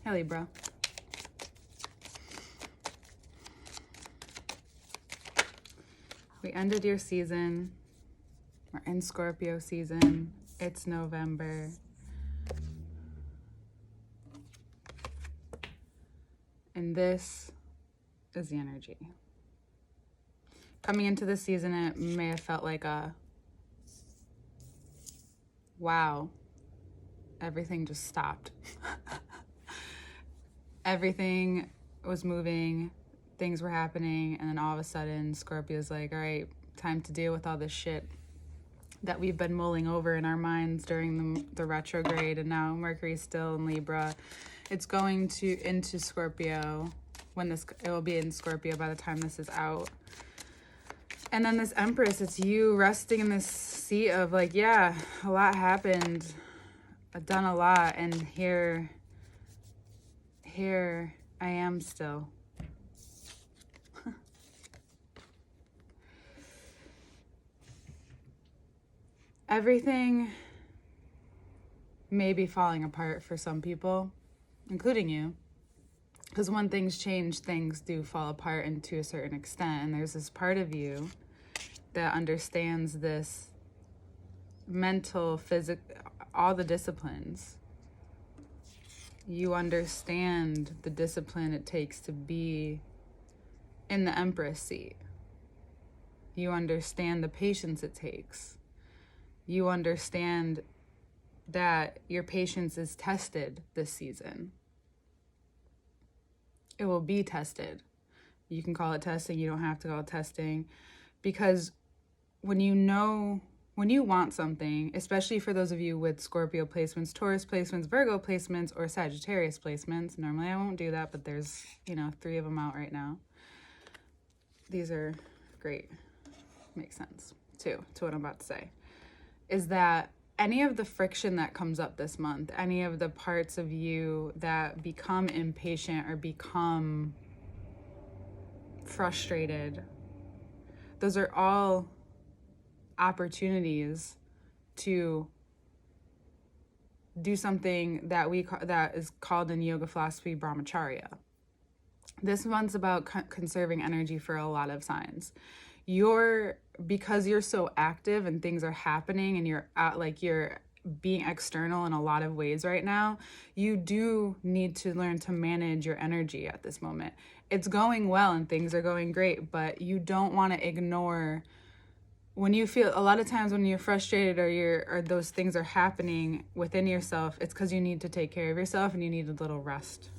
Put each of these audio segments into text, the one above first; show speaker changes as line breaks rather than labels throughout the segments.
Hey, Libra. We ended your season. We're in Scorpio season. It's November. And this is the energy. Coming into this season, it may have felt like a, wow, everything just stopped. Everything was moving, things were happening, and then all of a sudden, Scorpio's like, all right, time to deal with all this shit that we've been mulling over in our minds during the retrograde, and now Mercury's still in Libra. It's going into Scorpio it will be in Scorpio by the time this is out. And then this Empress, it's you resting in this seat of like, yeah, a lot happened. I've done a lot, and here I am still. Everything may be falling apart for some people, including you. Because when things change, things do fall apart, and to a certain extent. And there's this part of you that understands this mental, physical, all the disciplines. You understand the discipline it takes to be in the Empress seat. You understand the patience it takes. You understand that your patience is tested this season. It will be tested. You can call it testing. You don't have to call it testing. Because when you want something, especially for those of you with Scorpio placements, Taurus placements, Virgo placements, or Sagittarius placements, normally I won't do that, but there's, 3 of them out right now. These are great. Makes sense, too, to what I'm about to say. Is that any of the friction that comes up this month, any of the parts of you that become impatient or become frustrated, those are all opportunities to do something that is called in yoga philosophy brahmacharya. This month's about conserving energy for a lot of signs. Because you're so active and things are happening and you're being external in a lot of ways right now, you do need to learn to manage your energy at this moment. It's going well and things are going great, but you don't want to ignore when you feel, a lot of times when you're frustrated or those things are happening within yourself, it's because you need to take care of yourself and you need a little rest.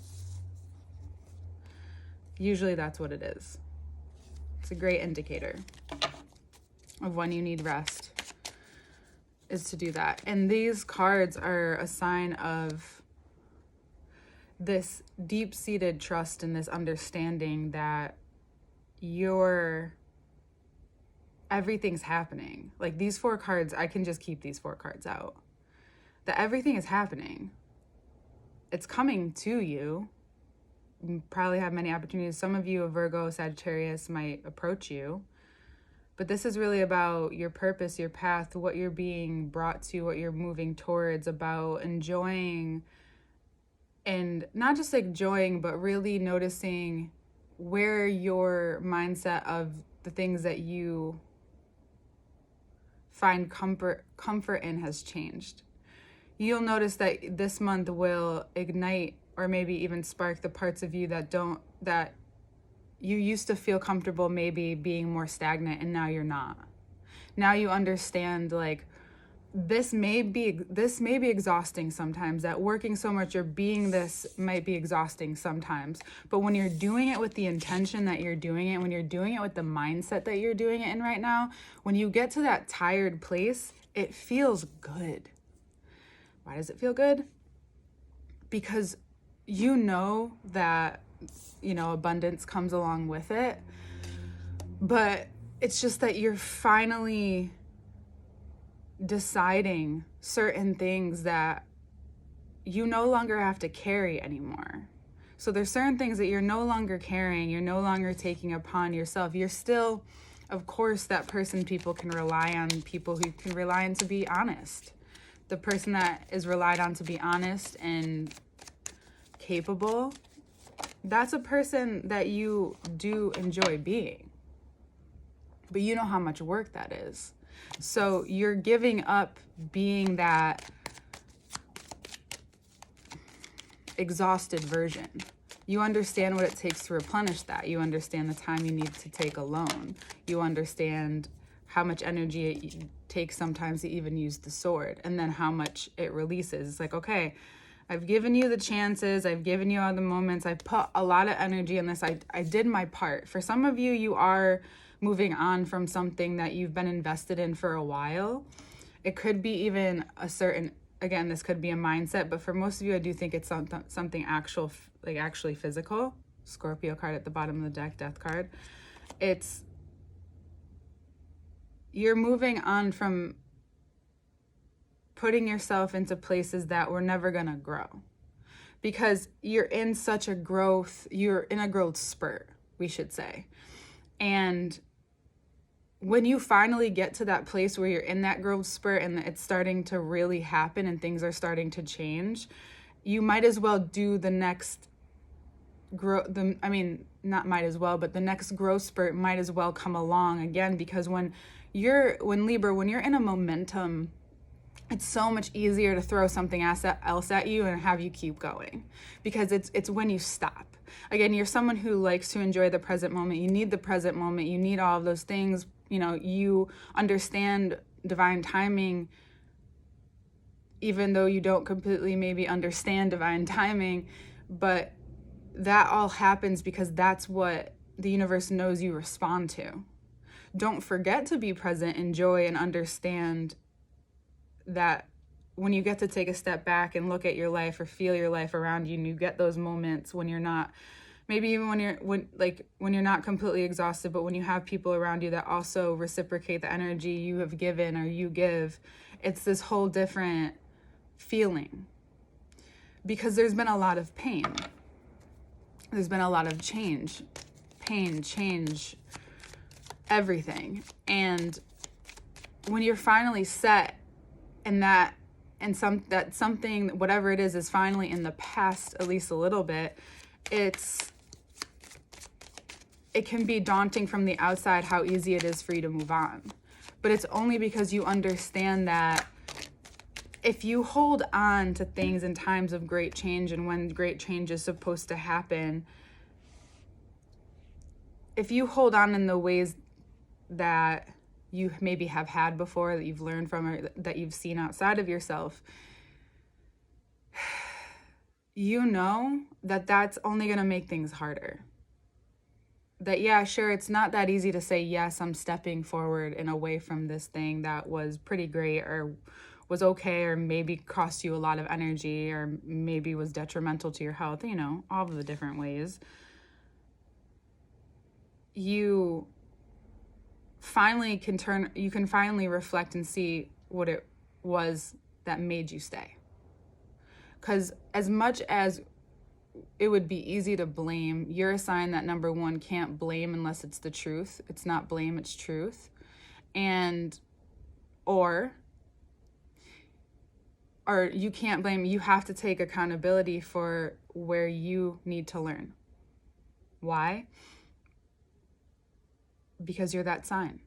Usually that's what it is. It's a great indicator of when you need rest, is to do that. And these cards are a sign of this deep-seated trust and this understanding that everything's happening. Like these 4 cards, I can just keep these 4 cards out. That everything is happening. It's coming to you. You probably have many opportunities. Some of you, a Virgo, Sagittarius, might approach you. But this is really about your purpose, your path, what you're being brought to, what you're moving towards, about enjoying, and not just enjoying, but really noticing where your mindset of the things that you find comfort in has changed. You'll notice that this month will ignite or maybe even spark the parts of you that you used to feel comfortable maybe being more stagnant, and now you're not. Now you understand, like, this may be exhausting sometimes, that working so much or being this might be exhausting sometimes. But when you're doing it with the intention that you're doing it, when you're doing it with the mindset that you're doing it in right now, when you get to that tired place, it feels good. Why does it feel good? Because you know that, abundance comes along with it. But it's just that you're finally deciding certain things that you no longer have to carry anymore. So there's certain things that you're no longer carrying, you're no longer taking upon yourself. You're still, of course, that person people can rely on, people who can rely on to be honest. The person that is relied on to be honest and capable, that's a person that you do enjoy being. But you know how much work that is. So you're giving up being that exhausted version. You understand what it takes to replenish that. You understand the time you need to take alone. You understand how much energy it takes sometimes to even use the sword, and then how much it releases. It's like, okay, I've given you the chances. I've given you all the moments. I've put a lot of energy in this. I did my part. For some of you, you are moving on from something that you've been invested in for a while. It could be even a certain, again, this could be a mindset, but for most of you, I do think it's something actual, like actually physical. Scorpio card at the bottom of the deck, death card. You're moving on from putting yourself into places that were never going to grow, because you're in a growth spurt, we should say. And when you finally get to that place where you're in that growth spurt and it's starting to really happen and things are starting to change, you might as well do the next the next growth spurt might as well come along again, because when Libra, when you're in a momentum, it's so much easier to throw something else at you and have you keep going, because it's when you stop. Again, you're someone who likes to enjoy the present moment. You need the present moment. You need all of those things. You know, you understand divine timing, even though you don't completely maybe understand divine timing, but that all happens because that's what the universe knows you respond to. Don't forget to be present, enjoy, and understand that when you get to take a step back and look at your life or feel your life around you, and you get those moments when you're not, maybe even when you're not completely exhausted, but when you have people around you that also reciprocate the energy you have given or you give, it's this whole different feeling, because there's been a lot of pain. There's been a lot of change, everything. And when you're finally set in that, and something, whatever it is finally in the past, at least a little bit, it can be daunting from the outside how easy it is for you to move on. But it's only because you understand that if you hold on to things in times of great change and when great change is supposed to happen, if you hold on in the ways that you maybe have had before, that you've learned from, or that you've seen outside of yourself, you know that that's only going to make things harder. That, yeah, sure, it's not that easy to say, yes, I'm stepping forward and away from this thing that was pretty great or was okay, or maybe cost you a lot of energy, or maybe was detrimental to your health, you know, all of the different ways. You can finally reflect and see what it was that made you stay. Because as much as it would be easy to blame, you're a sign that, number one, can't blame unless it's the truth. It's not blame, it's truth. Or you can't blame, you have to take accountability for where you need to learn. Why? Because you're that sign.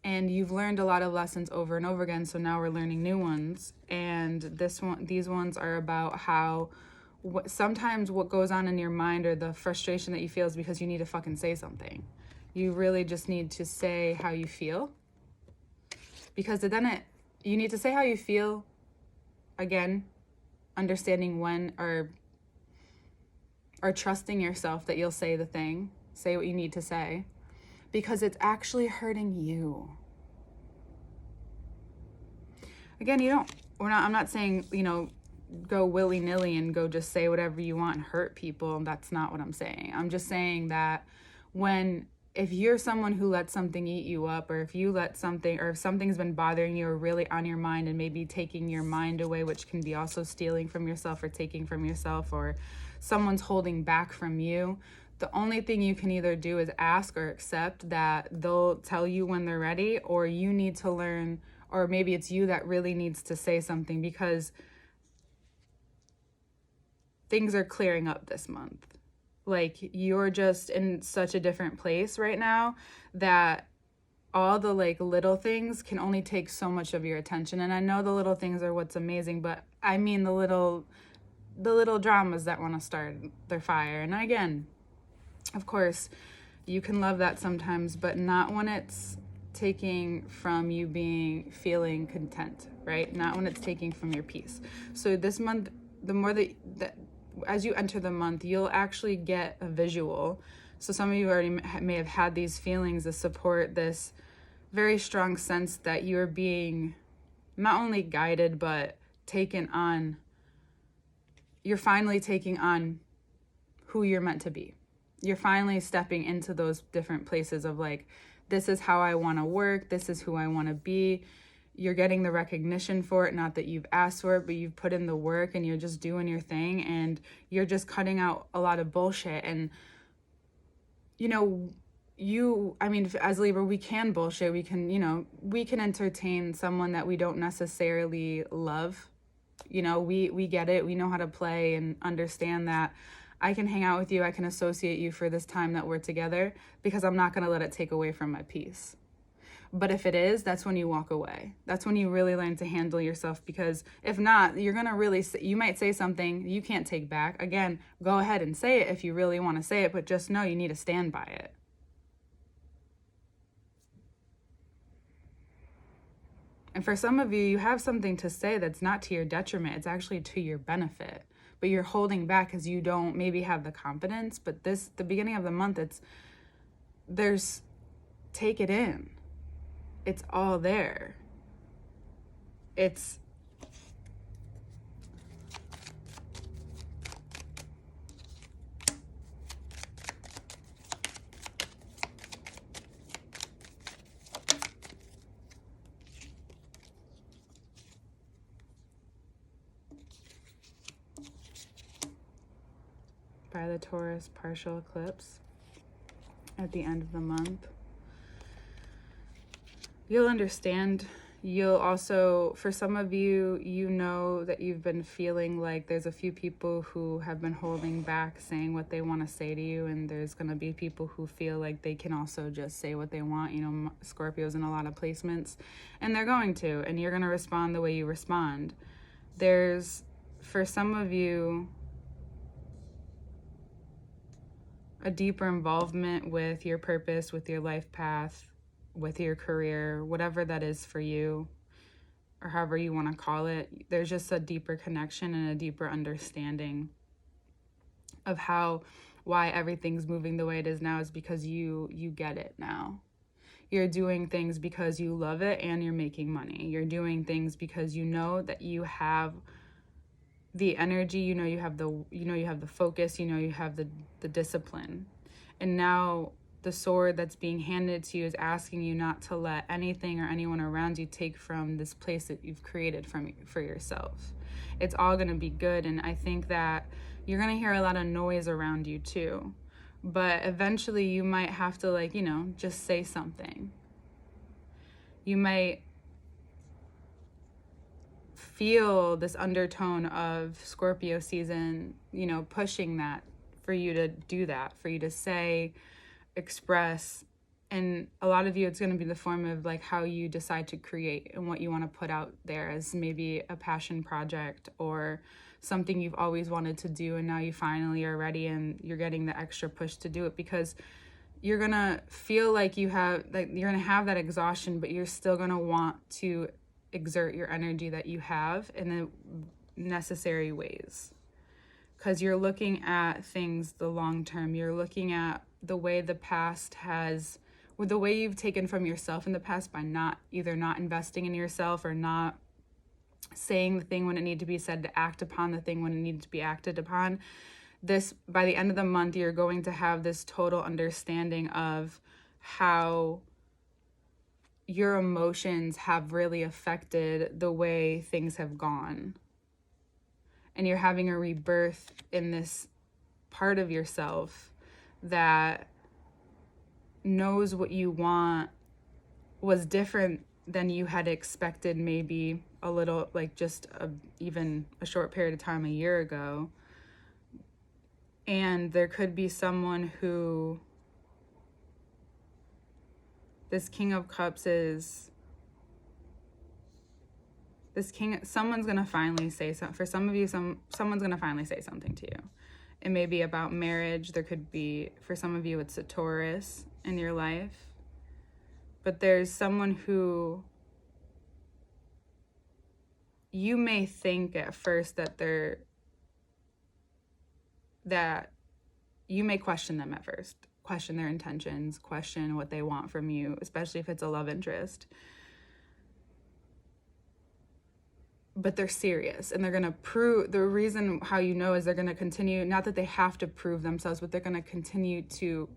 And you've learned a lot of lessons over and over again, so now we're learning new ones. And these ones are about how sometimes what goes on in your mind, or the frustration that you feel, is because you need to fucking say something. You really just need to say how you feel. Because then you need to say how you feel, again, understanding when, or trusting yourself that you'll say the thing, say what you need to say, because it's actually hurting you. Again, I'm not saying, go willy-nilly and go just say whatever you want and hurt people. That's not what I'm saying. I'm just saying that if you're someone who lets something eat you up, or if something's been bothering you or really on your mind and maybe taking your mind away, which can be also stealing from yourself or taking from yourself, or someone's holding back from you, the only thing you can either do is ask or accept that they'll tell you when they're ready, or you need to learn, or maybe it's you that really needs to say something, because things are clearing up this month. Like, you're just in such a different place right now that all the like little things can only take so much of your attention. And I know the little things are what's amazing, but I mean the little dramas that want to start their fire. And again, of course, you can love that sometimes, but not when it's taking from you feeling content, right? Not when it's taking from your peace. So this month, the more that as you enter the month, you'll actually get a visual. So some of you already may have had these feelings, this support, this very strong sense that you're being not only guided, but you're finally taking on who you're meant to be. You're finally stepping into those different places of like, this is how I want to work. This is who I want to be. You're getting the recognition for it. Not that you've asked for it, but you've put in the work and you're just doing your thing, and you're just cutting out a lot of bullshit. And, as Libra, we can bullshit. We can entertain someone that we don't necessarily love. We get it. We know how to play and understand that I can hang out with you. I can associate you for this time that we're together because I'm not going to let it take away from my peace. But if it is, that's when you walk away. That's when you really learn to handle yourself, because if not, you're going to you might say something you can't take back. Again, go ahead and say it if you really want to say it, but just know you need to stand by it. And for some of you, you have something to say that's not to your detriment. It's actually to your benefit. But you're holding back because you don't maybe have the confidence. But the beginning of the month, take it in. It's all there. It's by the Taurus partial eclipse at the end of the month. You'll understand. You'll also, for some of you, that you've been feeling like there's a few people who have been holding back saying what they want to say to you, and there's going to be people who feel like they can also just say what they want. Scorpio's in a lot of placements, and they're going to, and you're going to respond the way you respond. There's, for some of you, a deeper involvement with your purpose, with your life path, with your career, whatever that is for you, or however you want to call it. There's just a deeper connection and a deeper understanding of why everything's moving the way it is now is because you get it now. You're doing things because you love it and you're making money. You're doing things because you know that you have the energy, you have the focus, you have the discipline. And now the sword that's being handed to you is asking you not to let anything or anyone around you take from this place that you've created for yourself. It's all going to be good. And I think that you're going to hear a lot of noise around you too. But eventually you might have to just say something. You might feel this undertone of Scorpio season, pushing that for you to do that, for you to say, express. And a lot of you, it's going to be the form of how you decide to create and what you want to put out there as maybe a passion project or something you've always wanted to do, and now you finally are ready and you're getting the extra push to do it, because you're going to feel like you're going to have that exhaustion, but you're still going to want to exert your energy that you have in the necessary ways, because you're looking at things the long term. You're looking at the way the past has, with the way you've taken from yourself in the past by either not investing in yourself or not saying the thing when it needed to be said, to act upon the thing when it needed to be acted upon. By the end of the month, you're going to have this total understanding of how your emotions have really affected the way things have gone. And you're having a rebirth in this part of yourself that knows what you want was different than you had expected, maybe a little, even a short period of time a year ago. And there could be someone who, this King of Cups is, someone's going to finally say something. For some of you, someone's going to finally say something to you. It may be about marriage. There could be, for some of you, it's a Taurus in your life. But there's someone who you may think at first that you may question them at first, question their intentions, question what they want from you, especially if it's a love interest. But they're serious, and they're going to prove, the reason how you know is they're going to continue, not that they have to prove themselves, but they're going to continue to,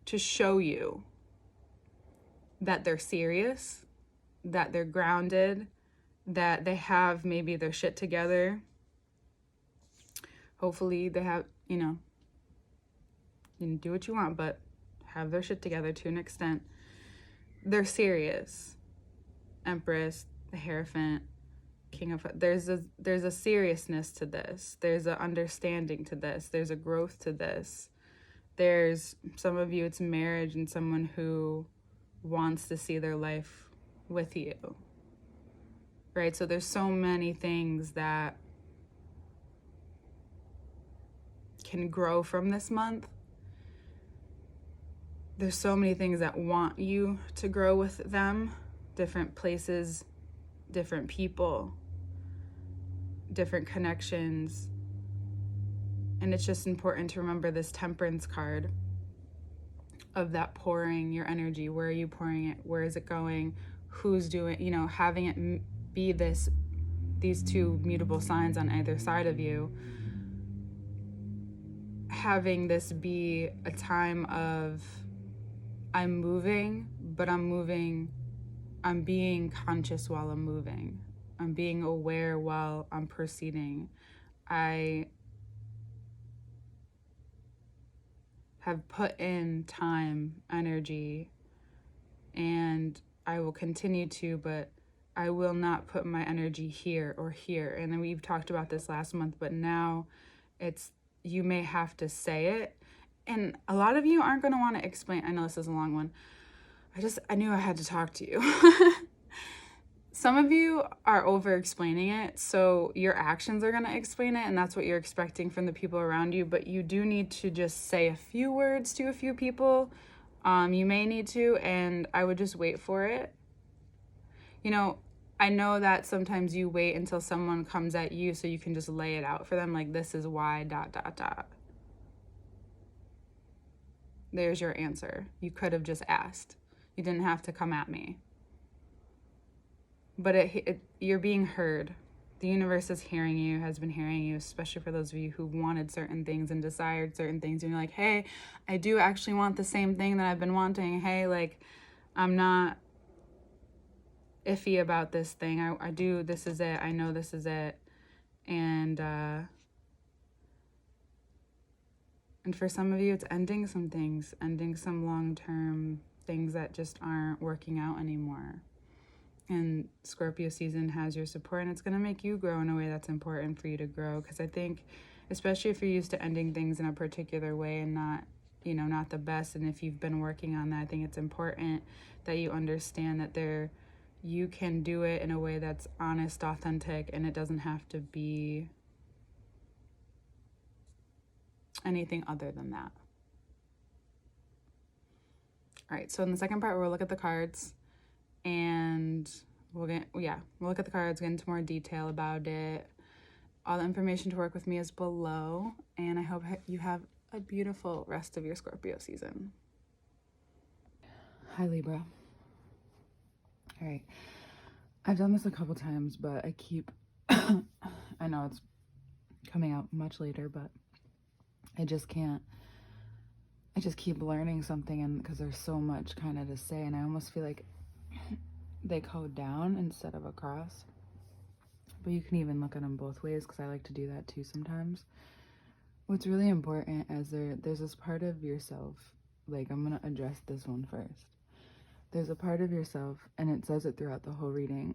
to show you that they're serious, that they're grounded, that they have maybe their shit together. Hopefully they have, you can do what you want, but have their shit together to an extent. They're serious. Empress, the Hierophant, King of, there's a seriousness to this. There's an understanding to this. There's a growth to this. There's, some of you, it's marriage and someone who wants to see their life with you. Right? So there's so many things that can grow from this month. There's so many things that want you to grow with them. Different places, different people, different connections. And it's just important to remember this Temperance card of that pouring your energy. Where are you pouring it? Where is it going? Who's doing, having it be these two mutable signs on either side of you. Having this be a time of, I'm moving, but I'm being conscious while I'm moving. I'm being aware while I'm proceeding. I have put in time, energy, and I will continue to, but I will not put my energy here or here. And then we've talked about this last month, but now you may have to say it. And a lot of you aren't going to want to explain. I know this is a long one. I knew I had to talk to you. Some of you are over explaining it, so your actions are going to explain it, and that's what you're expecting from the people around you. But you do need to just say a few words to a few people. You may need to, and I would just wait for it. I know that sometimes you wait until someone comes at you so you can just lay it out for them, like, this is why, ... There's your answer. You could have just asked. You didn't have to come at me. But you're being heard. The universe is hearing you, has been hearing you, especially for those of you who wanted certain things and desired certain things. And you're like, hey, I do actually want the same thing that I've been wanting. Hey, I'm not iffy about this thing. I do, this is it. I know this is it. And for some of you, it's ending some things, ending some long-term things that just aren't working out anymore. And Scorpio season has your support, and it's going to make you grow in a way that's important for you to grow. Because I think, especially if you're used to ending things in a particular way and not the best, and if you've been working on that, I think it's important that you understand that you can do it in a way that's honest, authentic, and it doesn't have to be anything other than that. All right, so in the second part, we'll look at the cards, and we'll look at the cards, get into more detail about it. All the information to work with me is below, and I hope you have a beautiful rest of your Scorpio season. Hi, Libra. All right, I've done this a couple times, but I keep, I know it's coming out much later, but I just keep learning something, and because there's so much kind of to say, and I almost feel like they go down instead of across. But you can even look at them both ways, because I like to do that too sometimes. What's really important is there's this part of yourself, like, I'm going to address this one first. There's a part of yourself, and it says it throughout the whole reading,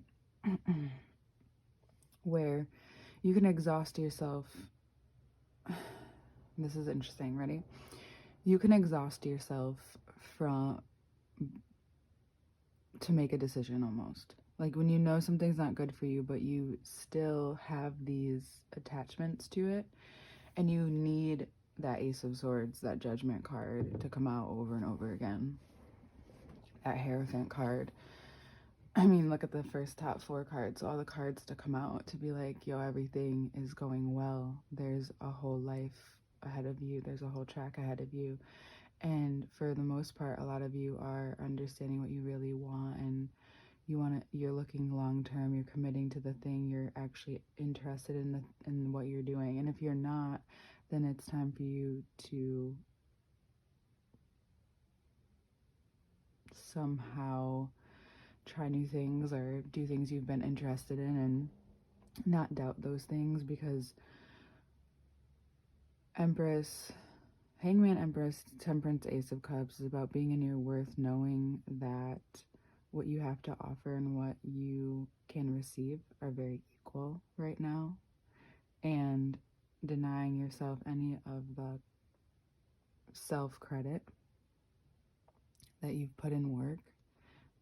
where You can exhaust yourself. This is interesting. Ready? You can exhaust yourself to make a decision almost. Like when you know something's not good for you, but you still have these attachments to it, and you need that Ace of Swords, that Judgment card, to come out over and over again. That Hierophant card. I mean, look at the first top 4 cards. All the cards to come out to be like, yo, everything is going well. There's a whole life ahead of you. There's a whole track ahead of you. And for the most part, a lot of you are understanding what you really want, and you're looking long term. You're committing to the thing. You're actually interested in what you're doing. And if you're not, then it's time for you to somehow try new things or do things you've been interested in and not doubt those things, because Empress, Hangman, Empress, Temperance, Ace of Cups is about being in your worth, knowing that what you have to offer and what you can receive are very equal right now, and denying yourself any of the self-credit that you've put in work,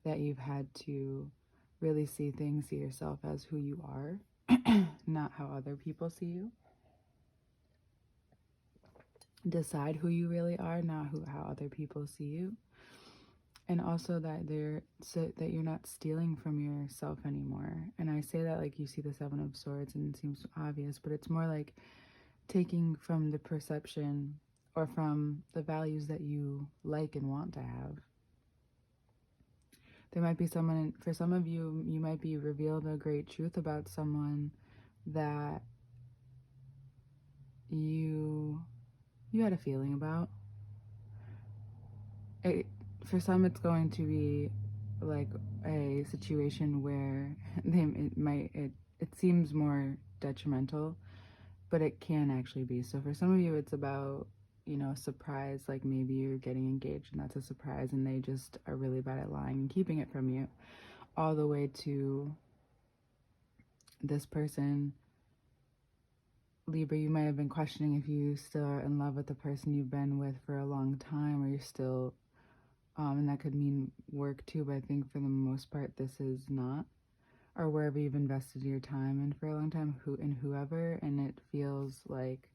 that you've had to really see yourself as who you are, not how other people see you. Decide who you really are, not how other people see you. And also that you're not stealing from yourself anymore. And I say that like you see the 7 of Swords and it seems obvious, but it's more like taking from the perception or from the values that you like and want to have. There might be someone, for some of you, you might be revealed a great truth about someone that you had a feeling about. For some, it's going to be like a situation where it seems more detrimental, but it can actually be. So for some of you, it's about, a surprise, like maybe you're getting engaged and that's a surprise, and they just are really bad at lying and keeping it from you, all the way to this person, Libra, you might have been questioning if you still are in love with the person you've been with for a long time, or you're still, and that could mean work too, but I think for the most part this is not, or wherever you've invested your time in for a long time, whoever, and it feels like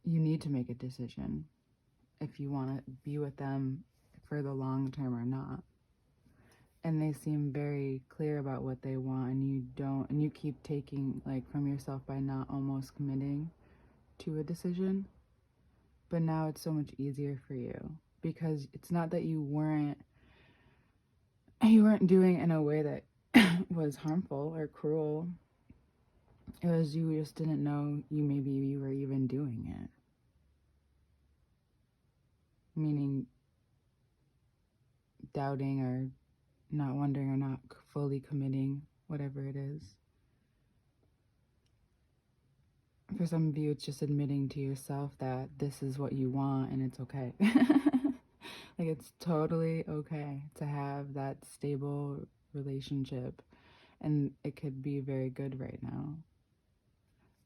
you need to make a decision if you want to be with them for the long term or not. And they seem very clear about what they want, and you don't, and you keep taking like from yourself by not almost committing to a decision. But now it's so much easier for you, because it's not that you weren't doing it in a way that was harmful or cruel. It was you just didn't know maybe you were even doing it. Meaning doubting or not wondering or not fully committing, whatever it is. For some of you, it's just admitting to yourself that this is what you want and it's okay. Like, it's totally okay to have that stable relationship, and it could be very good right now.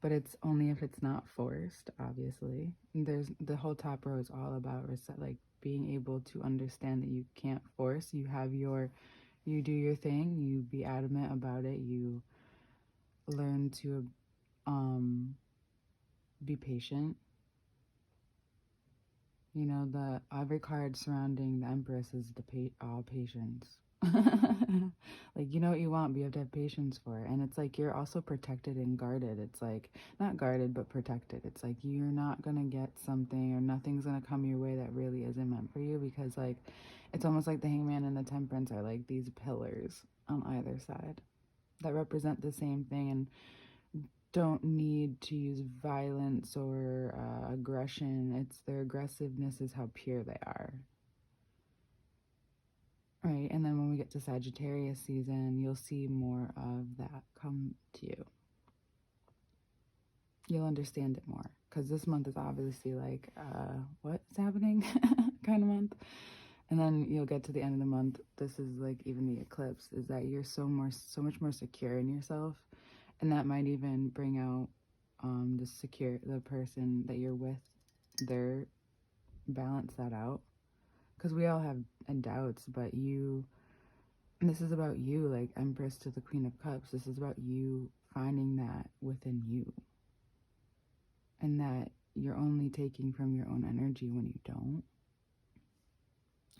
But it's only if it's not forced, obviously. There's the whole top row is all about like being able to understand that you can't force. You do your thing, you be adamant about it, you learn to be patient. Every card surrounding the Empress is all patience. Like, you know what you want, but you have to have patience for it. And it's like you're also protected and guarded. It's like, not guarded, but protected. It's like you're not going to get something, or nothing's going to come your way that really isn't meant for you, because like it's almost like the Hangman and the Temperance are like these pillars on either side that represent the same thing and don't need to use violence or aggression. It's their aggressiveness is how pure they are. Right, and then when we get to Sagittarius season, you'll see more of that come to you. You'll understand it more, because this month is obviously like, what's happening kind of month. And then you'll get to the end of the month. This is like even the eclipse, is that you're so much more secure in yourself, And that might even bring out the person that you're with, their balance that out. Because we all have doubts, but and this is about you, like Empress to the Queen of Cups. This is about you finding that within you. And that you're only taking from your own energy when you don't.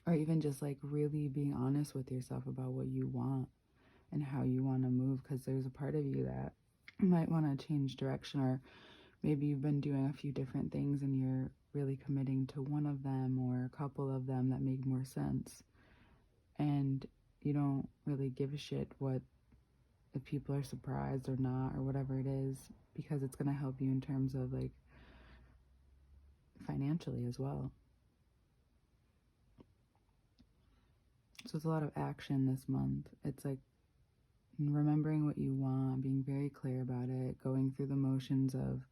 Or even just like really being honest with yourself about what you want and how you want to move. Because there's a part of you that might want to change direction, or maybe you've been doing a few different things and you're really committing to one of them or a couple of them that make more sense. And you don't really give a shit if people are surprised or not, or whatever it is, because it's going to help you in terms of like financially as well. So it's a lot of action this month. It's like remembering what you want, being very clear about it, going through the motions of,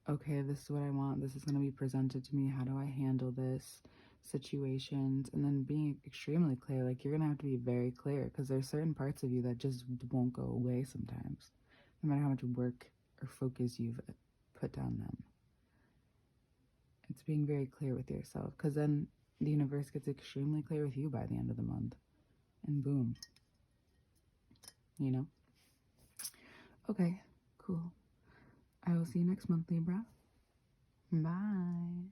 okay, this is what I want, this is going to be presented to me, how do I handle this situations, and then being extremely clear. Like, you're going to have to be very clear, because there's certain parts of you that just won't go away sometimes, no matter how much work or focus you've put on them. It's being very clear with yourself, because then the universe gets extremely clear with you by the end of the month, and boom, you know? Okay, cool. I will see you next month, Libra. Bye.